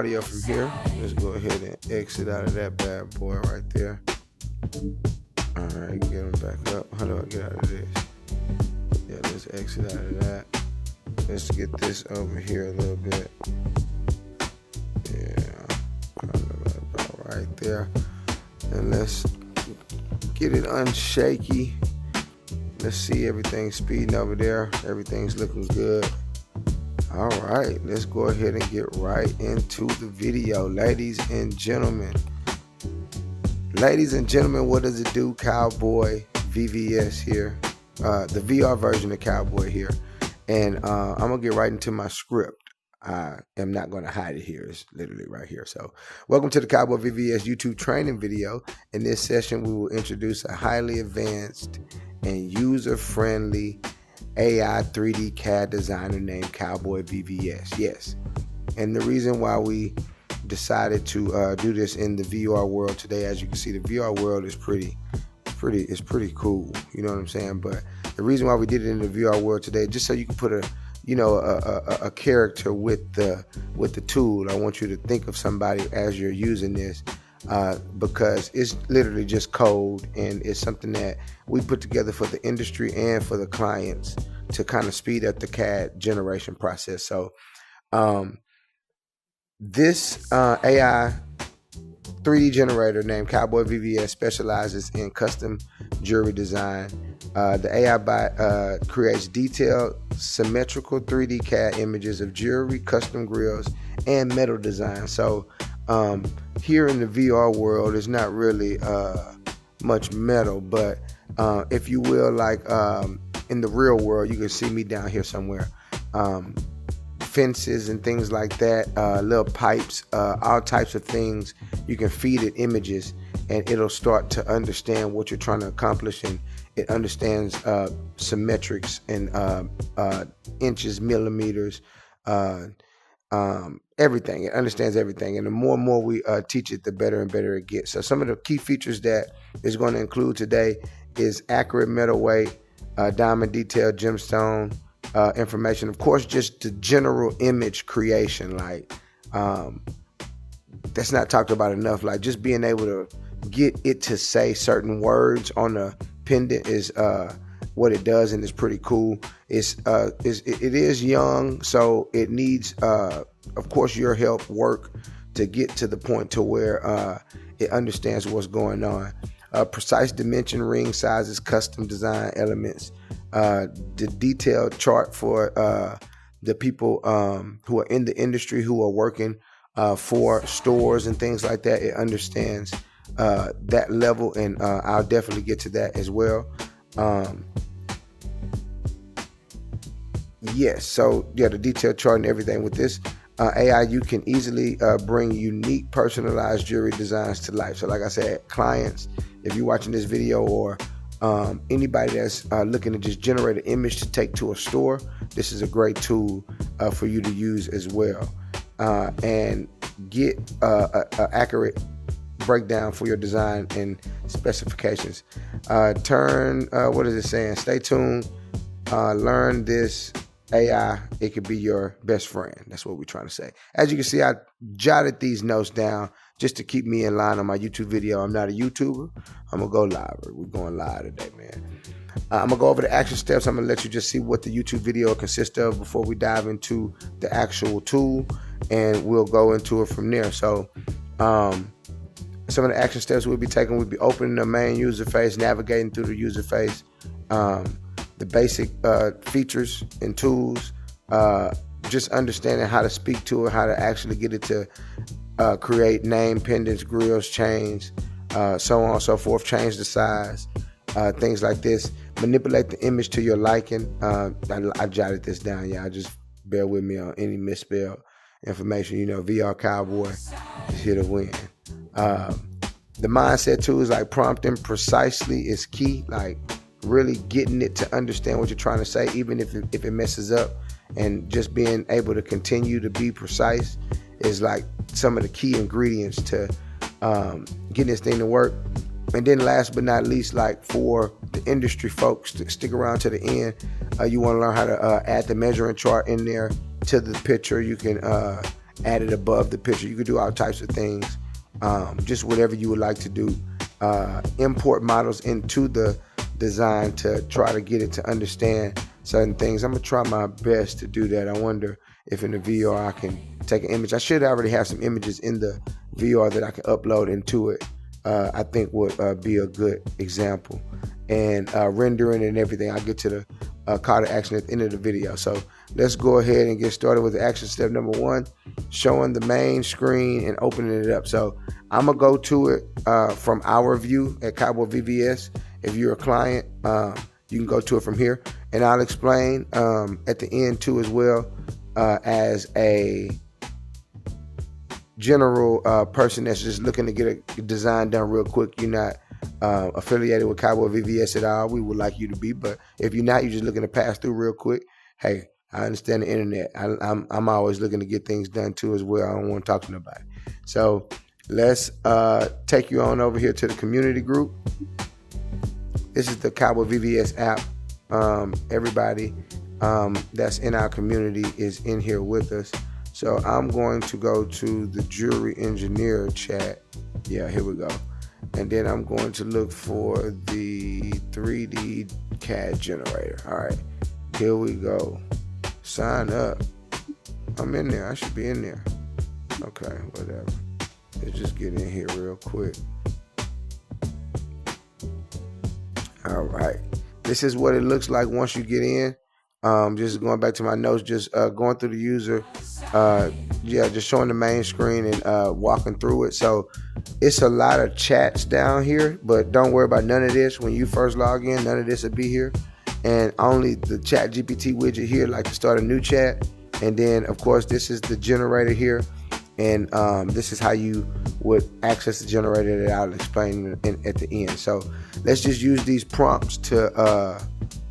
audio from here. Let's go ahead and exit out of that bad boy right there. All right, get him back up. How do I get out of this? Yeah, let's exit out of that. Let's get this over here a little bit. Yeah, about right there. And let's get it unshaky. Let's see everything speeding over there. Everything's looking good. All right, let's go ahead and get right into the video, ladies and gentlemen. Ladies and gentlemen, what does it do? Cowboyyvvs here, the VR version of Cowboy here, and I'm gonna get right into my script. I am not gonna hide it here; it's literally right here. So, welcome to the Cowboyyvvs YouTube training video. In this session, we will introduce a highly advanced and user-friendly AI 3D CAD designer named Cowboyyvvs. Yes, and the reason why we decided to do this in the VR world today, as you can see, the VR world is pretty cool. You know what I'm saying? But the reason why we did it in the VR world today, just so you can put a character with the tool. I want you to think of somebody as you're using this, because it's literally just code, and it's something that we put together for the industry and for the clients to kind of speed up the CAD generation process. So this AI 3D generator named Cowboyyvvs specializes in custom jewelry design. The AI bot creates detailed, symmetrical 3D CAD images of jewelry, custom grills, and metal design. So here in the VR world, it's not really much metal, but if you will, like in the real world, you can see me down here somewhere. Fences and things like that, little pipes, all types of things. You can feed it images and it'll start to understand what you're trying to accomplish, and it understands symmetrics and inches, millimeters, everything. It understands everything, and the more and more we teach it, the better and better it gets. So some of the key features that is going to include today is accurate metal weight, diamond detail, gemstone information, of course, just the general image creation. Like that's not talked about enough. Like just being able to get it to say certain words on a pendant is what it does, and it's pretty cool. It is young, so it needs of course your help, work to get to the point to where it understands what's going on. Precise dimension, ring sizes, custom design elements, the detailed chart for the people who are in the industry, who are working for stores and things like that. It understands that level, and I'll definitely get to that as well. Yes, so yeah, the detailed chart and everything. With this AI, you can easily bring unique, personalized jewelry designs to life. So like I said, clients, if you're watching this video, or anybody that's looking to just generate an image to take to a store, this is a great tool for you to use as well, and get an accurate breakdown for your design and specifications. What is it saying? Stay tuned. Learn this AI. It could be your best friend. That's what we're trying to say. As you can see, I jotted these notes down just to keep me in line on my YouTube video. I'm not a YouTuber. I'm going to go live. We're going live today, man. I'm going to go over the action steps. I'm going to let you just see what the YouTube video consists of before we dive into the actual tool, and we'll go into it from there. So some of the action steps we'll be taking, we'll be opening the main user face, navigating through the user face, the basic features and tools, just understanding how to speak to it, how to actually get it to create name, pendants, grills, chains, so on and so forth, change the size, things like this. Manipulate the image to your liking. I jotted this down, yeah. Just bear with me on any misspelled information. You know, VR Cowboy is here to win. The mindset tools like prompting precisely is key. Like really getting it to understand what you're trying to say, even if it messes up, and just being able to continue to be precise is like some of the key ingredients to getting this thing to work. And then last but not least, like for the industry folks to stick around to the end, you want to learn how to add the measuring chart in there to the picture. You can add it above the picture. You could do all types of things, just whatever you would like to do. Import models into the design to try to get it to understand certain things. I'm gonna try my best to do that. I wonder if in the VR I can take an image. I should already have some images in the VR that I can upload into it. I think would be a good example. And rendering and everything. I'll get to the call to action at the end of the video. So let's go ahead and get started with action step number 1, showing the main screen and opening it up. So I'm gonna go to it from our view at Cowboyyvvs. If you're a client, you can go to it from here, and I'll explain at the end too as well, as a general person that's just looking to get a design done real quick. You're not affiliated with Cowboyyvvs at all. We would like you to be, but if you're not, you're just looking to pass through real quick. Hey, I understand the internet. I'm always looking to get things done too as well. I don't want to talk to nobody. So let's take you on over here to the community group. This is the Cowboyyvvs app. Everybody that's in our community is in here with us. So I'm going to go to the jewelry engineer chat. Yeah, here we go. And then I'm going to look for the 3D CAD generator. All right, here we go. Sign up. I'm in there. I should be in there. Okay, whatever. Let's just get in here real quick. All right. This is what it looks like once you get in. Just going back to my notes, just going through the user. Just showing the main screen and walking through it. So it's a lot of chats down here, but don't worry about none of this. When you first log in, none of this will be here. And only the chat GPT widget here, like to start a new chat. And then, of course, this is the generator here. And this is how you would access the generator that I'll explain at the end. So let's just use these prompts to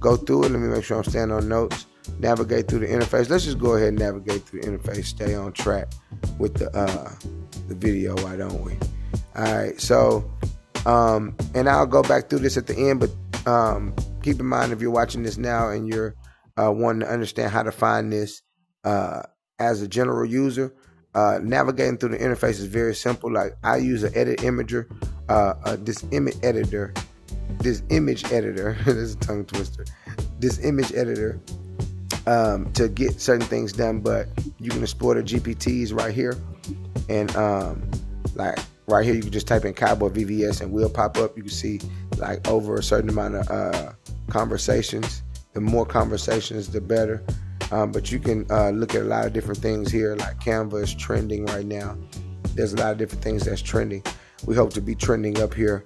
go through it. Let me make sure I'm staying on notes. Navigate through the interface. Let's just go ahead and navigate through the interface. Stay on track with the video, why don't we? All right, so and I'll go back through this at the end, but keep in mind if you're watching this now and you're wanting to understand how to find this as a general user, navigating through the interface is very simple. Like I use an edit imager, this image editor, this is a tongue twister, this image editor to get certain things done, but you can explore the GPTs right here. And like right here, you can just type in Cowboyyvvs and we'll pop up. You can see like over a certain amount of conversations. The more conversations, the better. But you can look at a lot of different things here, like Canva is trending right now. There's a lot of different things that's trending. We hope to be trending up here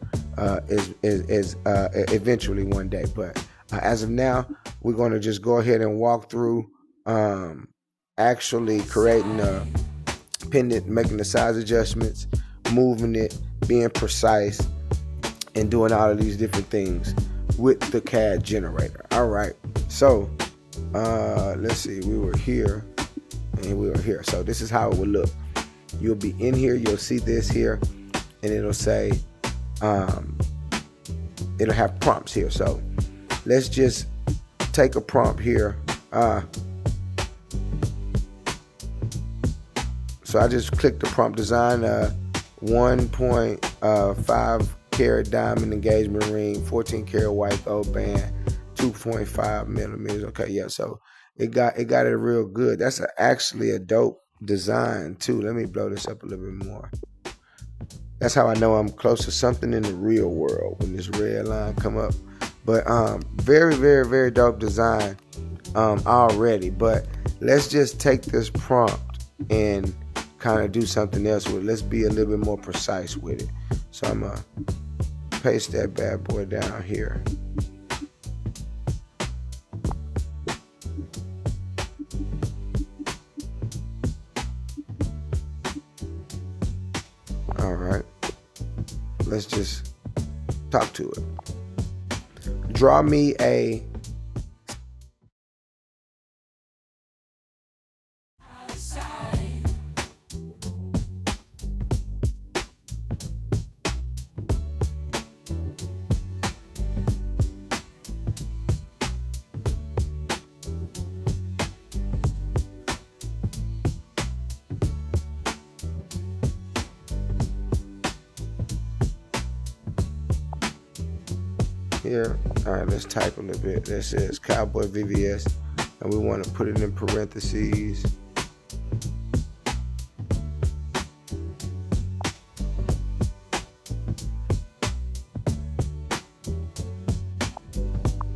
eventually one day. But as of now, we're going to just go ahead and walk through actually creating a pendant, making the size adjustments, moving it, being precise, and doing all of these different things with the CAD generator. All right, so let's see, we were here and we were here. So this is how it would look. You'll be in here, you'll see this here, and it'll say it'll have prompts here. So let's just take a prompt here. So I just clicked the prompt design, 1.5 carat diamond engagement ring, 14 karat white gold band, 2.5 millimeters. Okay, yeah, so it got it real good. That's actually a dope design too. Let me blow this up a little bit more. That's how I know I'm close to something in the real world when this red line come up. But very, very, very dope design already. But let's just take this prompt and kind of do something else with it. Let's be a little bit more precise with it. So I'm gonna paste that bad boy down here. All right, let's just talk to it. Draw me a here. All right, let's type a little bit. That says Cowboyyvvs, and we want to put it in parentheses.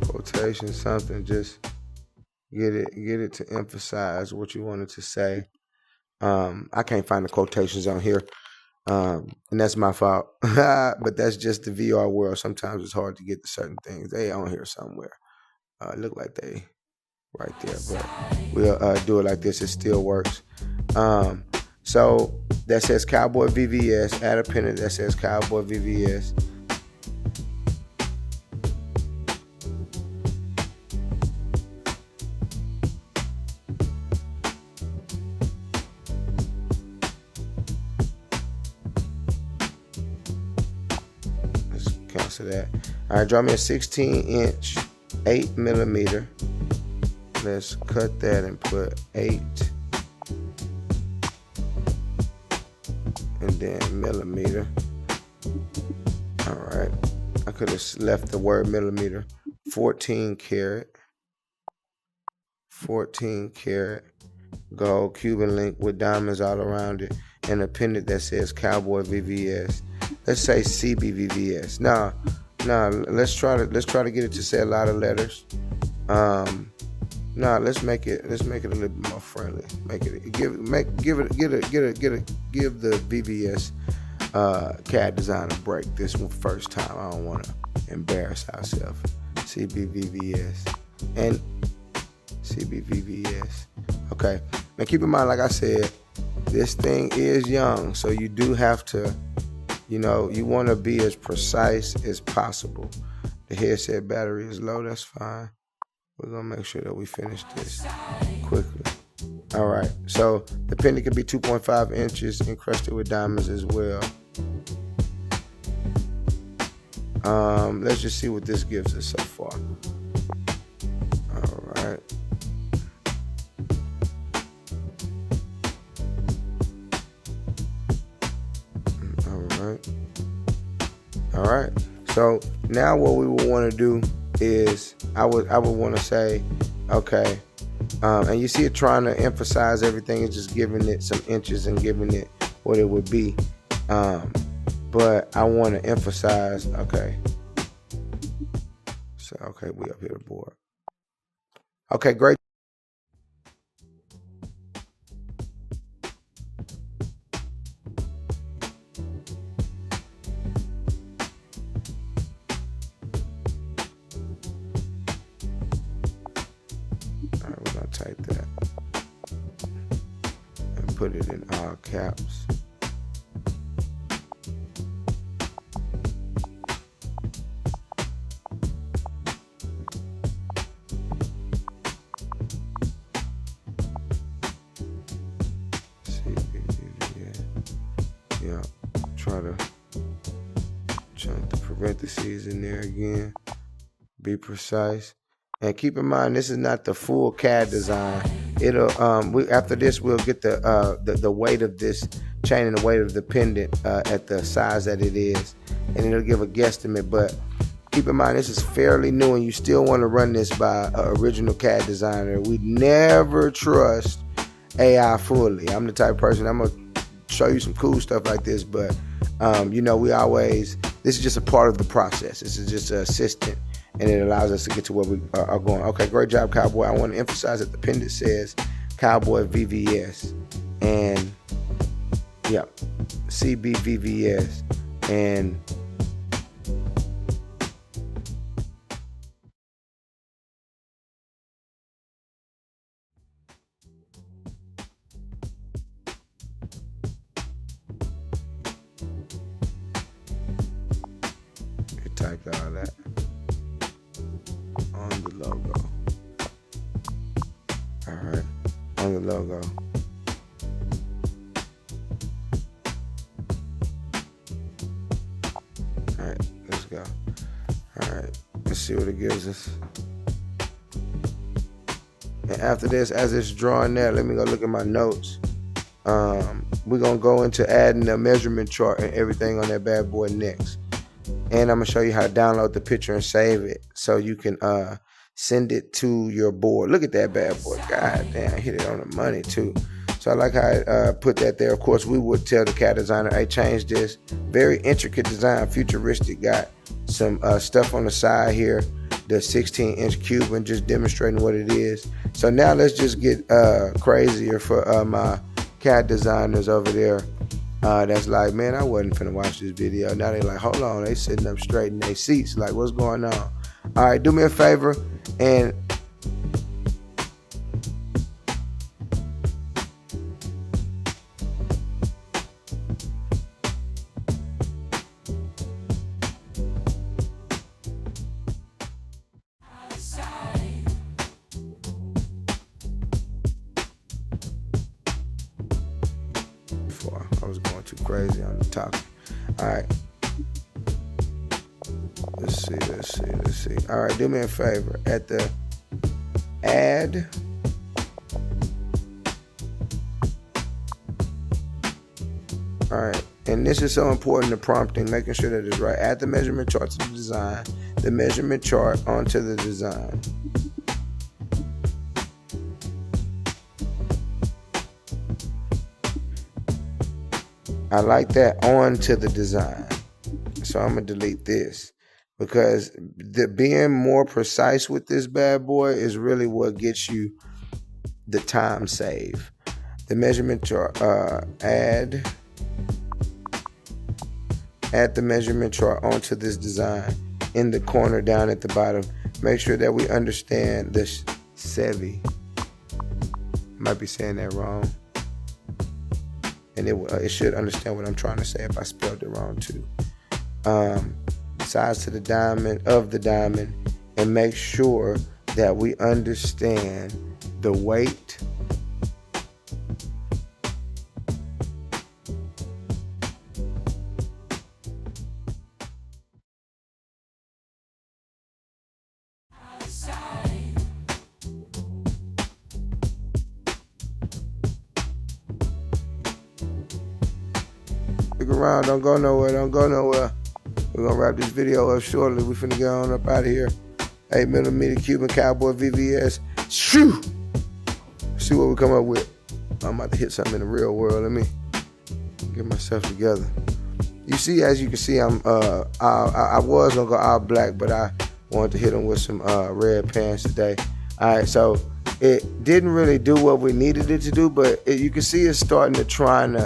Quotation, something, just get it to emphasize what you wanted to say. I can't find the quotations on here. And that's my fault. But that's just the VR world. Sometimes it's hard to get to certain things. They on here somewhere. Look like they right there, but we'll do it like this. It still works. So that says Cowboyyvvs. Add a pennant that says Cowboyyvvs. Cancel that. All right, draw me a 16-inch 8mm. Let's cut that and put 8 and then millimeter. All right, I could have left the word millimeter. 14 karat gold Cuban link with diamonds all around it, and a pendant that says Cowboyyvvs. Let's say CBVVS. No, let's try to get it to say a lot of letters. Let's make it a little bit more friendly. Give the VVS CAD Designer break this one first time. I don't want to embarrass ourselves. CBVVS and CBVVS. Okay. Now keep in mind, like I said, this thing is young, so you do have to, you want to be as precise as possible. The headset battery is low. That's fine. We're going to make sure that we finish this quickly. All right. So the pendant could be 2.5 inches encrusted with diamonds as well. Let's just see what this gives us so far. All right. All right. So now what we would want to do is I would want to say, okay, and you see it trying to emphasize everything. It's just giving it some inches and giving it what it would be. But I want to emphasize, okay. So, okay, we up here the board. Okay, great. Type that and put it in all caps. Yeah, try to chunk the parentheses in there again. Be precise. And keep in mind, this is not the full CAD design. It'll after this, we'll get the weight of this chain and the weight of the pendant at the size that it is, and it'll give a guesstimate. But keep in mind, this is fairly new, and you still want to run this by an original CAD designer. We never trust AI fully. I'm the type of person, I'm gonna show you some cool stuff like this, but we always, this is just a part of the process. This is just an assistant, and it allows us to get to where we are going. Okay, great job, Cowboy. I want to emphasize that the pendant says Cowboyyvvs and CBVVS and it typed all that on the logo. All right, on the logo. All right, let's go. All right, let's see what it gives us. And after this, as it's drawing that, let me go look at my notes. We're gonna go into adding the measurement chart and everything on that bad boy next. and I'm gonna show you how to download the picture and save it so you can send it to your board. Look at that bad boy. God damn, hit it on the money too. So I like how I put that there. Of course, we would tell the CAD designer, hey, change this. Very intricate design, futuristic. Got some stuff on the side here, the 16-inch cube, and just demonstrating what it is. So now let's just get crazier for my CAD designers over there. That's like, man, I wasn't finna watch this video. Now they like, hold on, they sitting up straight in their seats. Like, what's going on? All right, do me a favor and I was going too crazy on the topic. All right. Let's see. All right, do me a favor. At the add, all right, and this is so important, the prompting, making sure that it's right. Add the measurement chart to the design, the measurement chart onto the design. I like that, onto the design. So I'm gonna delete this, because being more precise with this bad boy is really what gets you the time save. The measurement chart, add the measurement chart onto this design in the corner down at the bottom. Make sure that we understand this Sevi. Might be saying that wrong. And it should understand what I'm trying to say if I spelled it wrong too. Size to the diamond, of the diamond, and make sure that we understand the weight, stick around, don't go nowhere. We're gonna wrap this video up shortly. We finna get on up out of here. 8mm Cuban Cowboyyvvs. Shoo! See what we come up with. I'm about to hit something in the real world. Let me get myself together. You see, as you can see, I was gonna go all black, but I wanted to hit them with some red pants today. All right, so it didn't really do what we needed it to do, but you can see it's starting to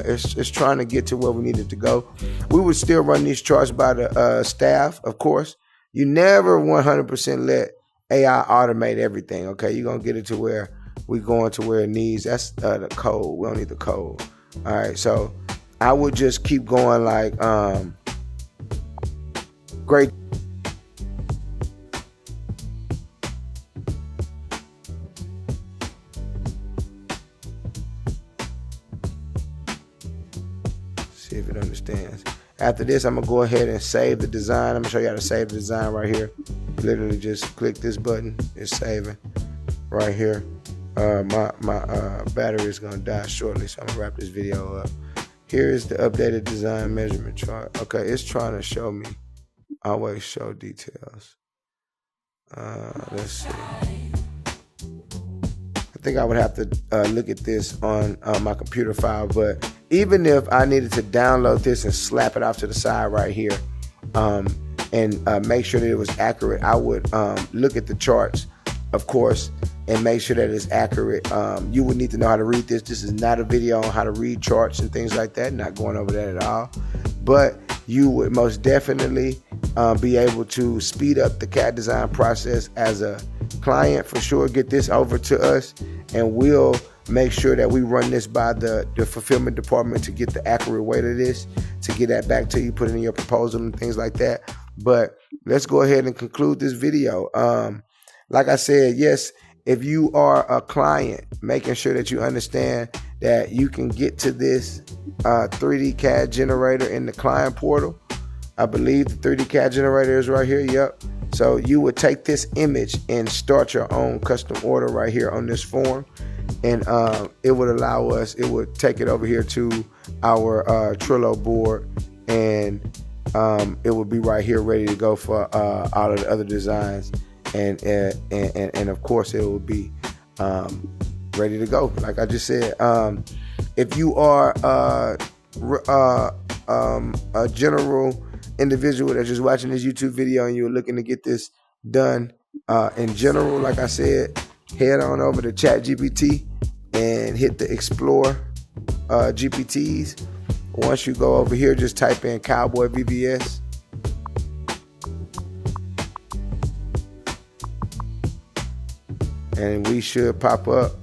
it's trying to get to where we needed to go. We would still run these charts by the staff, of course. You never 100% let AI automate everything, okay? You're going to get it to where we're going to where it needs. That's the code. We don't need the code. All right, so I would just keep going like great. See if it understands. After this, I'm gonna go ahead and save the design. I'm gonna show you how to save the design right here. Literally just click this button. It's saving right here. My battery is gonna die shortly, so I'm gonna wrap this video up. Here is the updated design measurement chart. Okay, it's trying to show me. Always show details. Let's see. I think I would have to look at this on my computer file, but even if I needed to download this and slap it off to the side right here and make sure that it was accurate, I would look at the charts, of course, and make sure that it's accurate. You would need to know how to read this. This is not a video on how to read charts and things like that, not going over that at all. But you would most definitely be able to speed up the CAD design process as a client for sure. Get this over to us and we'll make sure that we run this by the fulfillment department to get the accurate weight of this, to get that back to you, put it in your proposal and things like that. But let's go ahead and conclude this video. Like I said, yes, if you are a client, making sure that you understand that you can get to this 3D CAD generator in the client portal. I believe the 3D CAD generator is right here. Yep. So you would take this image and start your own custom order right here on this form. And it would allow us, it would take it over here to our Trello board and it will be right here ready to go for all of the other designs, and of course it will be ready to go. Like I just said, if you are a general individual that's just watching this YouTube video and you're looking to get this done in general, like I said, head on over to ChatGPT and hit the Explore GPTs. Once you go over here, just type in Cowboyyvvs. And we should pop up.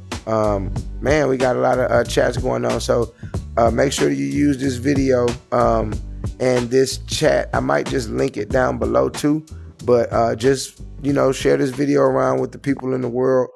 Man, we got a lot of chats going on, so make sure you use this video and this chat. I might just link it down below too, but just, you know, share this video around with the people in the world.